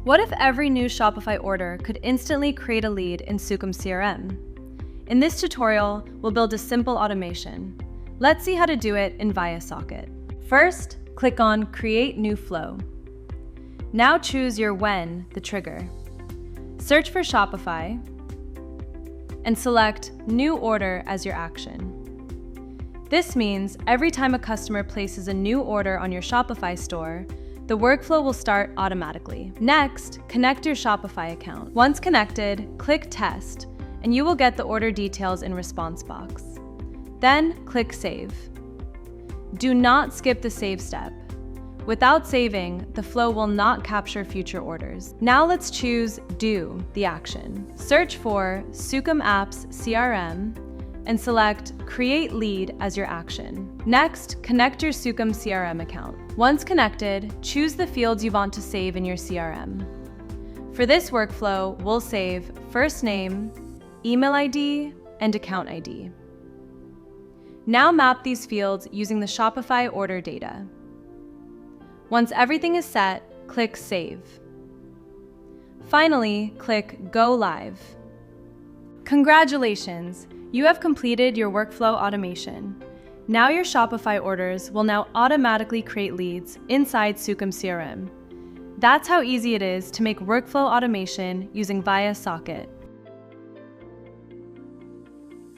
What if every new Shopify order could instantly create a lead in Sukam CRM? In this tutorial, we'll build a simple automation. Let's see how to do it in viaSocket. First, click on Create New Flow. Now choose your when, the trigger. Search for Shopify and select New Order as your action. This means every time a customer places a new order on your Shopify store, the workflow will start automatically. Next, connect your Shopify account. Once connected, click Test, and you will get the order details in response box. Then click Save. Do not skip the save step. Without saving, the flow will not capture future orders. Now let's choose Do, the action. Search for Sukam CRM and select Create Lead as your action. Next, connect your Sukam CRM account. Once connected, choose the fields you want to save in your CRM. For this workflow, we'll save first name, email ID, and account ID. Now map these fields using the Shopify order data. Once everything is set, click Save. Finally, click Go Live. Congratulations! You have completed your workflow automation. Now your Shopify orders will now automatically create leads inside Sukam CRM. That's how easy it is to make workflow automation using viaSocket.